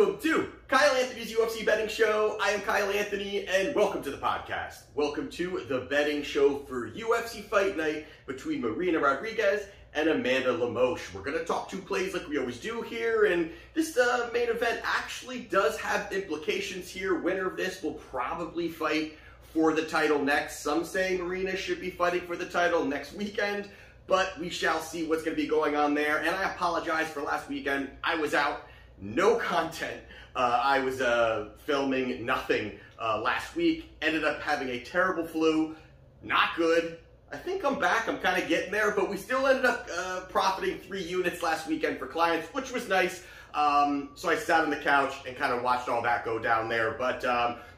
Welcome to Kyle Anthony's UFC Betting Show. I am Kyle Anthony, and welcome to the podcast. Welcome to the betting show for UFC Fight Night between Marina Rodriguez and Amanda Lemos. We're going to talk two plays like we always do here, and this main event actually does have implications here. Winner of this will probably fight for the title next. Some say Marina should be fighting for the title next weekend, but we shall see what's going to be going on there. And I apologize for last weekend. I was out. No content. I was filming nothing last week. Ended up having a terrible flu. Not good. I think I'm back. I'm kind of getting there, but we still ended up profiting 3 units last weekend for clients, which was nice. So I sat on the couch and kind of watched all that go down there. But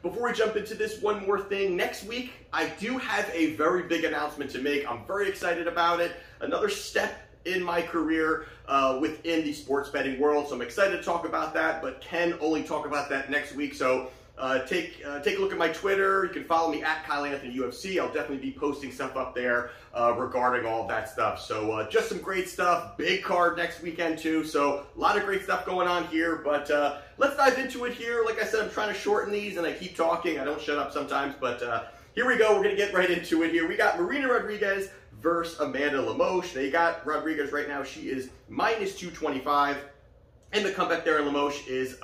before we jump into this, one more thing. Next week, I do have a very big announcement to make. I'm very excited about it. Another step in my career within the sports betting world. So I'm excited to talk about that, but can only talk about that next week. So take a look at my Twitter. You can follow me at Kyle Anthony UFC. I'll definitely be posting stuff up there regarding all of that stuff. So just some great stuff. Big card next weekend too. So a lot of great stuff going on here. But let's dive into it here. Like I said, I'm trying to shorten these and I keep talking. I don't shut up sometimes. But here we go. We're going to get right into it here. We got Marina Rodriguez versus Amanda Lemos. Now you got Rodriguez right now. She is minus 225. And the comeback there in Lemos is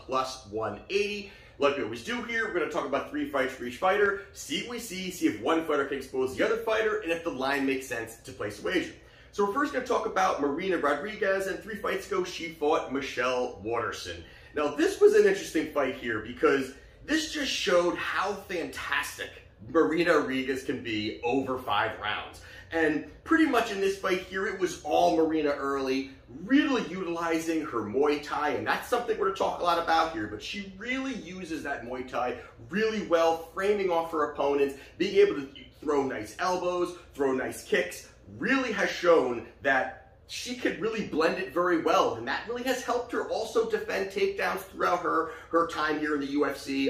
plus 180. Like we always do here, we're going to talk about 3 fights for each fighter, see what we see if one fighter can expose the other fighter, and if the line makes sense to place a wager. So we're first going to talk about Marina Rodriguez, and 3 fights ago, she fought Michelle Waterson. Now this was an interesting fight here because this just showed how fantastic Marina Rodriguez can be over 5 rounds. And pretty much in this fight here, it was all Marina early, really utilizing her Muay Thai, and that's something we're going to talk a lot about here, but she really uses that Muay Thai really well, framing off her opponents, being able to throw nice elbows, throw nice kicks, really has shown that she could really blend it very well, and that really has helped her also defend takedowns throughout her time here in the UFC.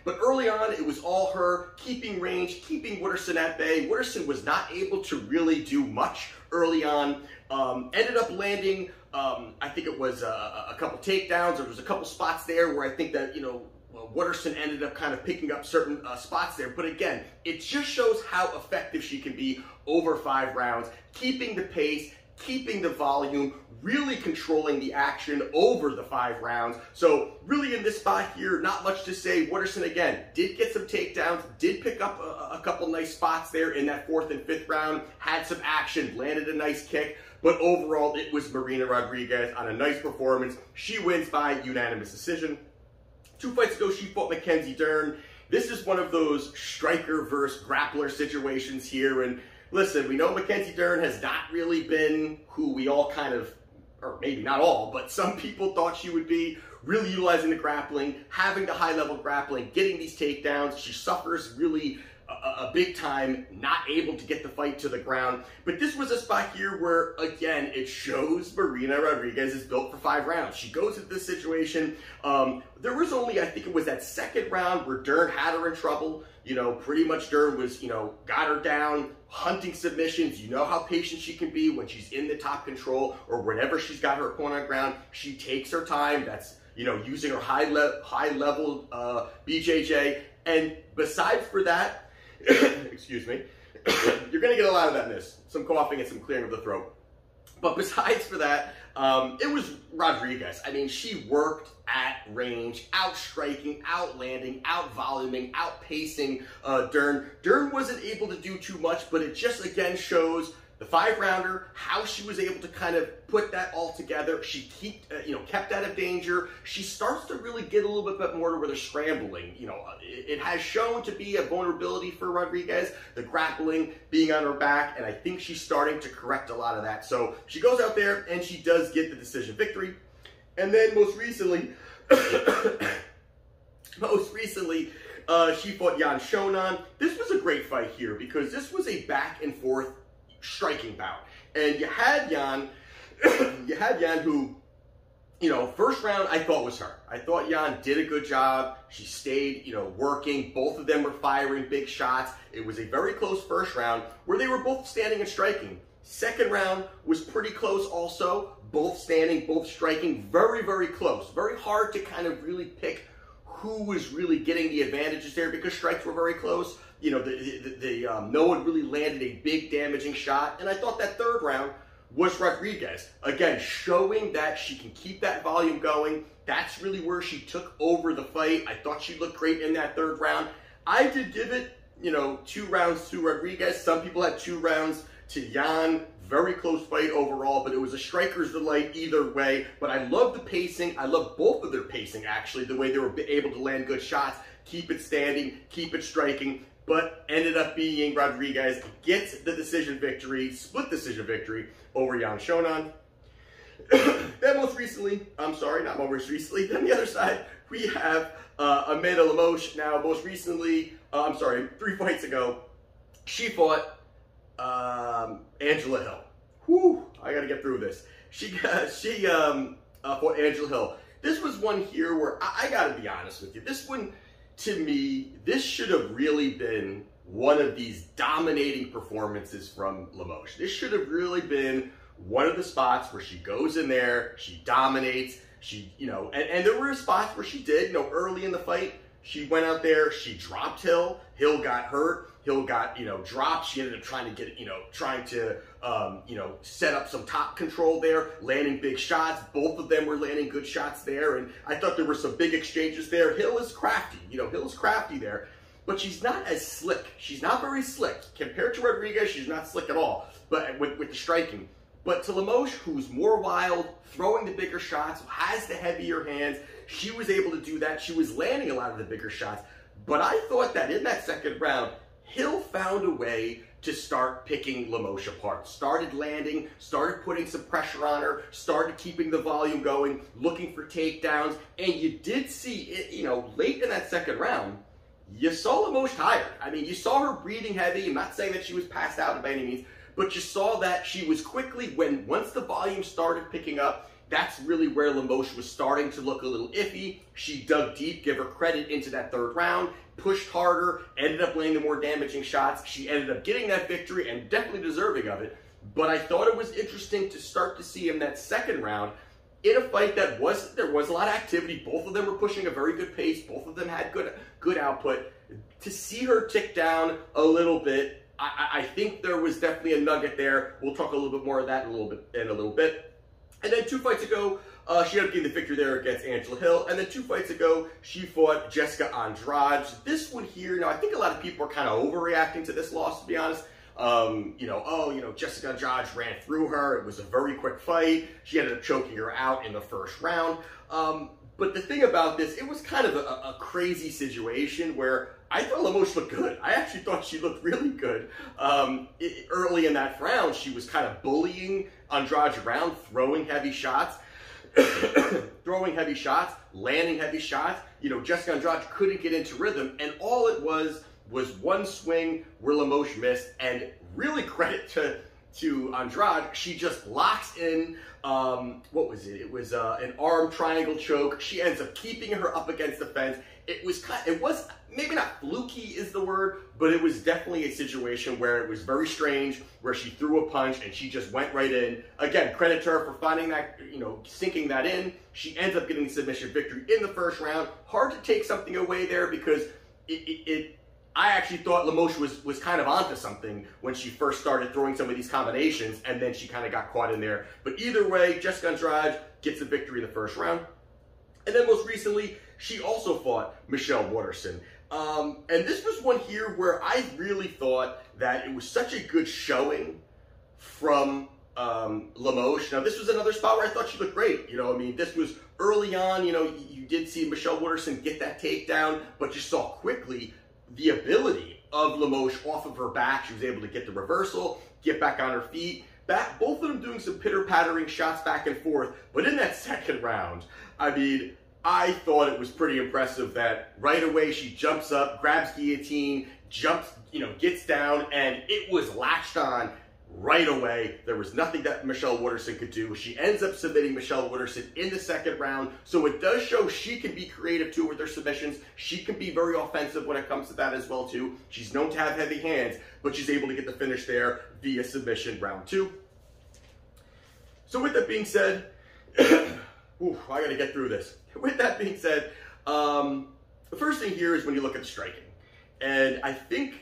But early on, it was all her keeping range, keeping Waterson at bay. Waterson was not able to really do much early on. Ended up landing, I think it was a couple takedowns. There was a couple spots there where I think that, Waterson ended up kind of picking up certain spots there. But again, it just shows how effective she can be over 5 rounds, keeping the pace, keeping the volume, really controlling the action over the 5 rounds. So really in this spot here, not much to say. Waterson, again, did get some takedowns, did pick up a couple nice spots there in that 4th and 5th round, had some action, landed a nice kick. But overall, it was Marina Rodriguez on a nice performance. She wins by unanimous decision. 2 fights ago, she fought Mackenzie Dern. This is one of those striker versus grappler situations here. And listen, we know Mackenzie Dern has not really been who we all kind of, or maybe not all, but some people thought she would be, really utilizing the grappling, having the high-level grappling, getting these takedowns. She suffers really a big time, not able to get the fight to the ground. But this was a spot here where, again, it shows Marina Rodriguez is built for 5 rounds. She goes into this situation. There was only, I think it was that 2nd round where Dern had her in trouble. Pretty much Dern was, got her down, hunting submissions. You know how patient she can be when she's in the top control or whenever she's got her opponent on the ground. She takes her time. That's, using her high-level BJJ. And besides for that, excuse me, you're going to get a lot of that in this. Some coughing and some clearing of the throat. But besides for that, it was Rodriguez. I mean, she worked at range, out-striking, out-landing, out-voluming, out-pacing Dern. Dern wasn't able to do too much, but it just, again, shows the 5-rounder, how she was able to kind of put that all together. She kept out of danger. She starts to really get a little bit more to where they're scrambling. It has shown to be a vulnerability for Rodriguez, the grappling, being on her back, and I think she's starting to correct a lot of that. So she goes out there and she does get the decision victory. And then most recently, she fought Yan Shonan. This was a great fight here because this was a back and forth striking bout. And you had Yan, who, first round I thought was her. I thought Yan did a good job. She stayed, working. Both of them were firing big shots. It was a very close first round where they were both standing and striking. Second round was pretty close also. both standing, both striking, very, very close. Very hard to kind of really pick who was really getting the advantages there because strikes were very close. You know, no one really landed a big damaging shot. And I thought that third round was Rodriguez. Again, showing that she can keep that volume going. That's really where she took over the fight. I thought she looked great in that third round. I did give it, you know, 2 rounds to Rodriguez. Some people had 2 rounds to Yan. Very close fight overall, but it was a striker's delight either way. But I love the pacing. I love both of their pacing, actually, the way they were able to land good shots, keep it standing, keep it striking, but ended up being Rodriguez gets the decision victory, split decision victory over Yan Shonan. Then most recently, I'm sorry, not most recently, then the other side, we have Amanda Lemos. Now, most recently, 3 fights ago, she fought Angela Hill. Whew, I gotta get through this. She fought Angela Hill. This was one here where I gotta be honest with you. This one, to me, this should have really been one of these dominating performances from Lemos. This should have really been one of the spots where she goes in there, she dominates, she, you know, and there were spots where she did, you know, early in the fight, she went out there, she dropped Hill, Hill got hurt, Hill got, you know, dropped, she ended up trying to get, you know, set up some top control there, landing big shots, both of them were landing good shots there, and I thought there were some big exchanges there. Hill is crafty, you know, Hill is crafty there, but she's not as slick, she's not very slick. Compared to Rodriguez, she's not slick at all, but with the striking. But to Lemos, who's more wild, throwing the bigger shots, has the heavier hands, she was able to do that. She was landing a lot of the bigger shots. But I thought that in that second round, Hill found a way to start picking Lemos apart. Started landing, started putting some pressure on her, started keeping the volume going, looking for takedowns. And you did see, it, you know, late in that second round, you saw Lemos tired. I mean, you saw her breathing heavy. I'm not saying that she was passed out by any means, but you saw that she was quickly, once the volume started picking up, that's really where Lemos was starting to look a little iffy. She dug deep, give her credit, into that third round, pushed harder, ended up landing more damaging shots. She ended up getting that victory and definitely deserving of it. But I thought it was interesting to start to see in that second round, in a fight that there was a lot of activity. Both of them were pushing a very good pace. Both of them had good output. To see her tick down a little bit, I think there was definitely a nugget there. We'll talk a little bit more of that in a little bit. And then 2 fights ago, she ended up getting the victory there against Angela Hill. And then 2 fights ago, she fought Jessica Andrade. This one here, now I think a lot of people are kind of overreacting to this loss, to be honest. Jessica Andrade ran through her. It was a very quick fight. She ended up choking her out in the first round. But the thing about this, it was kind of a crazy situation where I thought Lemos looked good. I actually thought she looked really good. Early in that round, she was kind of bullying Andrade around, throwing heavy shots, landing heavy shots. You know, Jessica Andrade couldn't get into rhythm, and all it was one swing where Lemos missed, and really credit to Andrade, she just locks in, what was it? It was an arm triangle choke. She ends up keeping her up against the fence. It was maybe not fluky is the word, but it was definitely a situation where it was very strange, where she threw a punch and she just went right in. Again, credit to her for finding that, you know, sinking that in. She ends up getting the submission victory in the first round. Hard to take something away there because I actually thought Lemos was kind of onto something when she first started throwing some of these combinations, and then she kind of got caught in there. But either way, Jessica Andrade gets the victory in the first round. And then most recently, she also fought Michelle Waterson. And this was one here where I really thought that it was such a good showing from Lemos. Now, this was another spot where I thought she looked great. You know, I mean, this was early on. You know, you did see Michelle Waterson get that takedown, but you saw quickly the ability of Lemos off of her back. She was able to get the reversal, get back on her feet. Both of them doing some pitter-pattering shots back and forth. But in that second round, I mean, I thought it was pretty impressive that right away she jumps up, grabs guillotine, jumps, you know, gets down, and it was latched on right away. There was nothing that Michelle Waterson could do. She ends up submitting Michelle Waterson in the second round. So it does show she can be creative too with her submissions. She can be very offensive when it comes to that as well too. She's known to have heavy hands, but she's able to get the finish there via submission round 2. So with that being said, I got to get through this. With that being said, the first thing here is when you look at the striking. And I think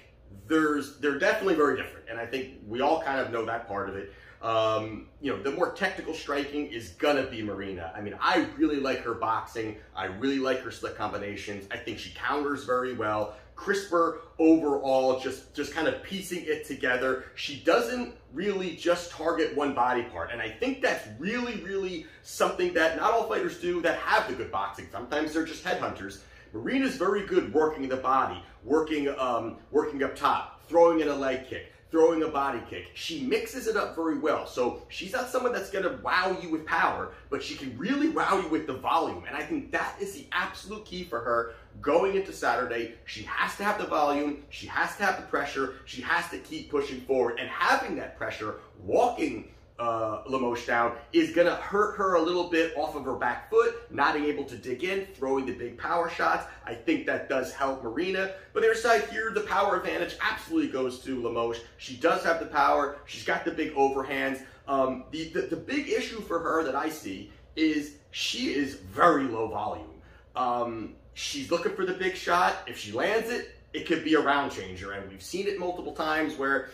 they're definitely very different. And I think we all kind of know that part of it. The more technical striking is gonna be Marina. I mean, I really like her boxing. I really like her slick combinations. I think she counters very well. Crisper overall, just kind of piecing it together. She doesn't really just target one body part. And I think that's really, really something that not all fighters do that have the good boxing. Sometimes they're just headhunters. Marina's very good working the body, working up top, throwing in a leg kick, throwing a body kick. She mixes it up very well. So she's not someone that's going to wow you with power, but she can really wow you with the volume. And I think that is the absolute key for her going into Saturday. She has to have the volume. She has to have the pressure. She has to keep pushing forward. And having that pressure, walking Lemos down, is going to hurt her a little bit off of her back foot, not being able to dig in, throwing the big power shots. I think that does help Marina. But the other side here, the power advantage absolutely goes to Lemos. She does have the power. She's got the big overhands. The big issue for her that I see is she is very low volume. She's looking for the big shot. If she lands it, it could be a round changer, and we've seen it multiple times where,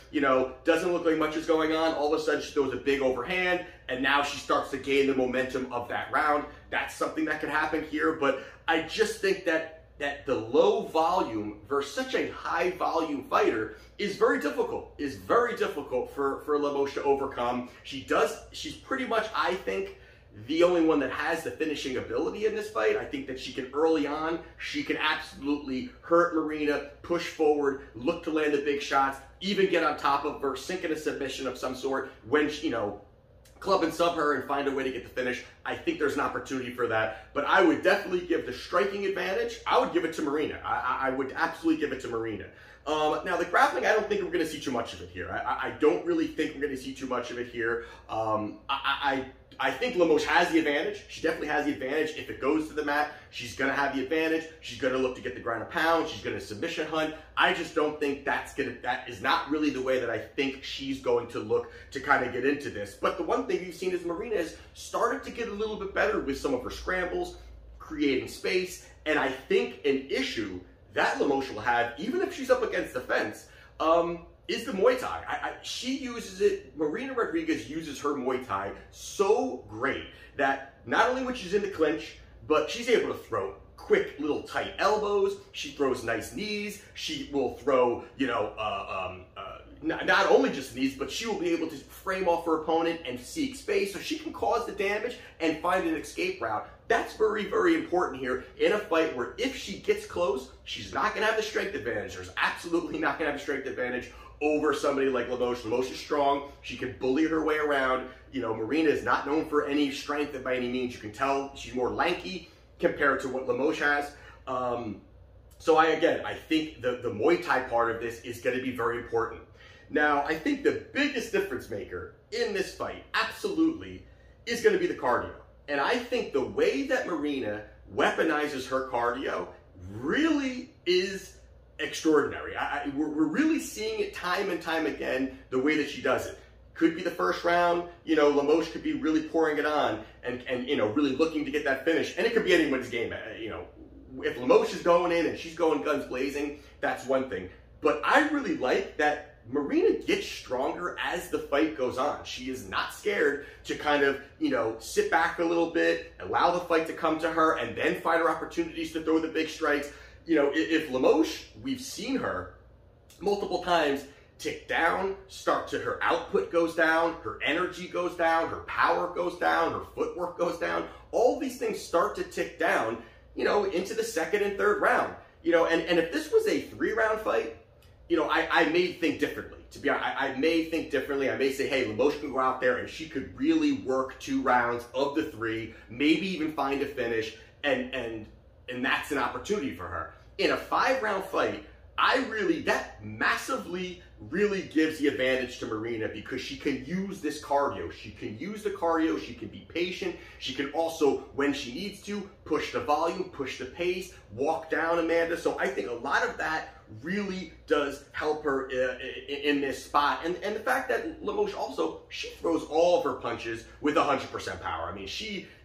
doesn't look like much is going on. All of a sudden, she throws a big overhand, and now she starts to gain the momentum of that round. That's something that could happen here, but I just think that the low volume versus such a high volume fighter is very difficult. For Lemos to overcome. She's pretty much, I think, the only one that has the finishing ability in this fight. I think that she can, early on, she can absolutely hurt Marina, push forward, look to land the big shots, even get on top of her, sink in a submission of some sort when she, club and sub her and find a way to get the finish. I think there's an opportunity for that. But I would definitely give the striking advantage. I would give it to Marina. I would absolutely give it to Marina. Now, the grappling, I don't think we're going to see too much of it here. I don't really think we're going to see too much of it here. I think Lemos has the advantage. She definitely has the advantage. If it goes to the mat, she's going to have the advantage. She's going to look to get the ground and pound. She's going to submission hunt. I just don't think that is not really the way that I think she's going to look to kind of get into this. But the one thing you've seen is Marina has started to get a little bit better with some of her scrambles, creating space. And I think an issue that Lemos will have, even if she's up against the fence, is the Muay Thai. She uses it, Marina Rodriguez uses her Muay Thai so great that not only when she's in the clinch, but she's able to throw quick little tight elbows. She throws nice knees. She will throw, not only just knees, but she will be able to frame off her opponent and seek space so she can cause the damage and find an escape route. That's very, very important here in a fight where if she gets close, she's not going to have the strength advantage. There's absolutely not going to have a strength advantage over somebody like Lemos. Lemos is strong. She can bully her way around. Marina is not known for any strength by any means. You can tell she's more lanky compared to what Lemos has. So I think the Muay Thai part of this is going to be very important. Now, I think the biggest difference maker in this fight, absolutely, is going to be the cardio. And I think the way that Marina weaponizes her cardio really is extraordinary. We're really seeing it time and time again, the way that she does it. Could be the first round, Lemos could be really pouring it on and really looking to get that finish. And it could be anyone's game. If Lemos is going in and she's going guns blazing, that's one thing. But I really like that Marina gets stronger as the fight goes on. She is not scared to kind of, sit back a little bit, allow the fight to come to her, and then find her opportunities to throw the big strikes. If Lemos, we've seen her multiple times tick down, her output goes down, her energy goes down, her power goes down, her footwork goes down. All these things start to tick down, into the second and third round. And if this was a 3-round fight, I may think differently. To be honest, I may think differently. I may say, hey, Lemos can go out there and she could really work 2 rounds of the 3, maybe even find a finish, and that's an opportunity for her. In a 5-round fight, that massively really gives the advantage to Marina because she can use this cardio. She can use the cardio, she can be patient, she can also, when she needs to, push the volume, push the pace, walk down Amanda. So I think a lot of that really does help her in this spot. And the fact that Lemos also, she throws all of her punches with 100% power. I mean,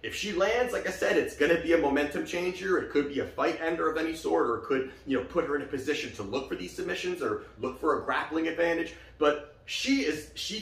if she lands, like I said, it's going to be a momentum changer. It could be a fight ender of any sort, or it could, put her in a position to look for these submissions or look for a grappling advantage. But she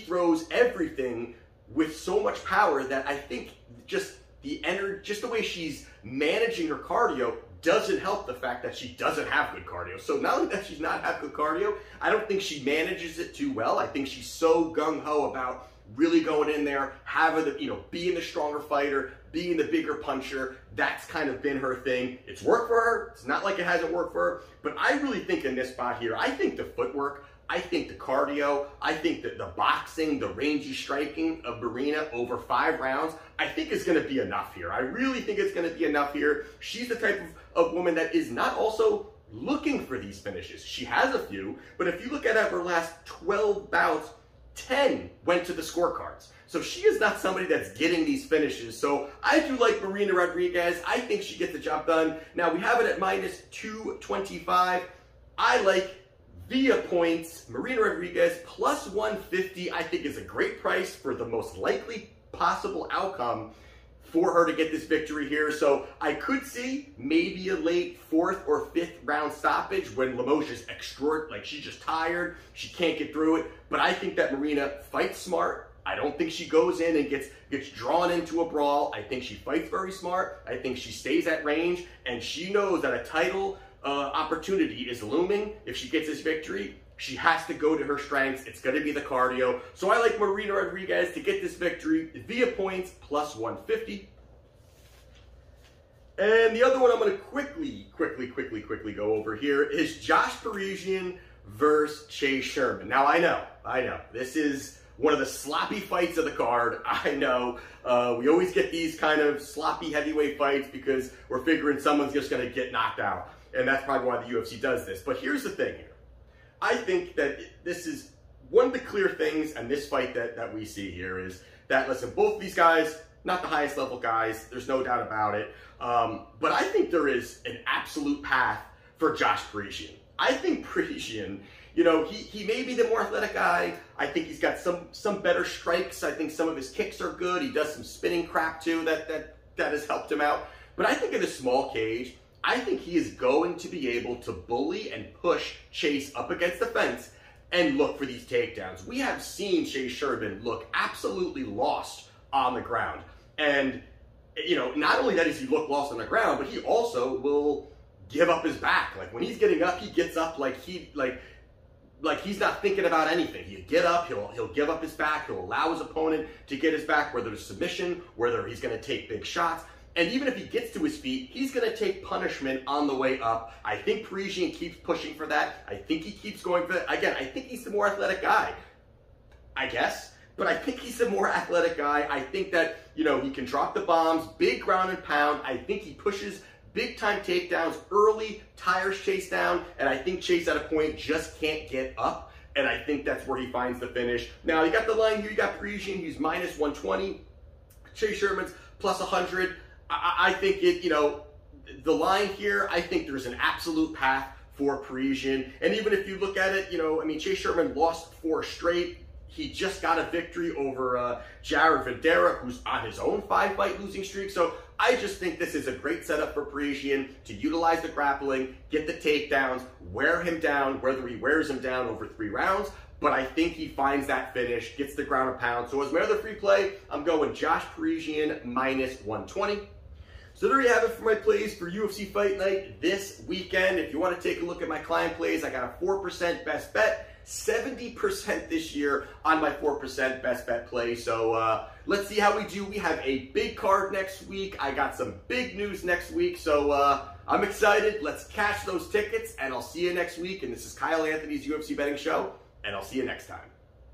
throws everything with so much power that I think just the way she's managing her cardio doesn't help the fact that she doesn't have good cardio. So not only that she's not have good cardio, I don't think she manages it too well. I think she's so gung-ho about really going in there, having the, being the stronger fighter, being the bigger puncher. That's kind of been her thing. It's worked for her. It's not like it hasn't worked for her. But I really think in this spot here, I think the footwork, I think the cardio, I think that the boxing, the rangy striking of Marina over 5 rounds, I think is going to be enough here. I really think it's going to be enough here. She's the type of woman that is not also looking for these finishes. She has a few, but if you look at her last 12 bouts, 10 went to the scorecards. So she is not somebody that's getting these finishes. So I do like Marina Rodriguez. I think she gets the job done. Now we have it at minus 225. I like via points, Marina Rodriguez plus 150, I think is a great price for the most likely possible outcome for her to get this victory here. So I could see maybe a late 4th or 5th round stoppage when Lemos is she's just tired, she can't get through it. But I think that Marina fights smart. I don't think she goes in and gets drawn into a brawl. I think she fights very smart. I think she stays at range, and she knows that a title opportunity is looming. If she gets this victory, she has to go to her strengths. It's going to be the cardio. So I like Marina Rodriguez to get this victory via points plus 150. And the other one I'm going to quickly go over here is Josh Parisian versus Chase Sherman. Now I know, this is one of the sloppy fights of the card. I know. We always get these kind of sloppy heavyweight fights because we're figuring someone's just going to get knocked out. And that's probably why the UFC does this. But here's the thing here. I think that this is one of the clear things in this fight that we see here is that, listen, both of these guys, not the highest level guys, there's no doubt about it. But I think there is an absolute path for Josh Parisian. I think Parisian, he may be the more athletic guy. I think he's got some better strikes. I think some of his kicks are good. He does some spinning crap too that has helped him out. But I think in a small cage, I think he is going to be able to bully and push Chase up against the fence and look for these takedowns. We have seen Chase Sherman look absolutely lost on the ground. And, not only that does he look lost on the ground, but he also will give up his back. Like when he's getting up, he gets up like he's not thinking about anything. He'll get up, he'll give up his back, he'll allow his opponent to get his back, whether it's submission, whether he's going to take big shots. And even if he gets to his feet, he's going to take punishment on the way up. I think Parisian keeps pushing for that. I think he keeps going for that. Again, I think he's the more athletic guy, I guess. But I think he's the more athletic guy. I think that, he can drop the bombs, big ground and pound. I think he pushes big-time takedowns early, tires Chase down, and I think Chase at a point just can't get up. And I think that's where he finds the finish. Now, you got the line here. You got Parisian, who's minus 120. Chase Sherman's plus 100. I think the line here, I think there's an absolute path for Parisian. And even if you look at it, Chase Sherman lost 4 straight. He just got a victory over Jared Videra, who's on his own 5-fight losing streak. So I just think this is a great setup for Parisian to utilize the grappling, get the takedowns, wear him down, whether he wears him down over 3 rounds. But I think he finds that finish, gets the ground and pound. So as my other free play, I'm going Josh Parisian minus 120. So there you have it for my plays for UFC Fight Night this weekend. If you want to take a look at my client plays, I got a 4% best bet, 70% this year on my 4% best bet play. So let's see how we do. We have a big card next week. I got some big news next week. So I'm excited. Let's cash those tickets, and I'll see you next week. And this is Kyle Anthony's UFC Betting Show, and I'll see you next time.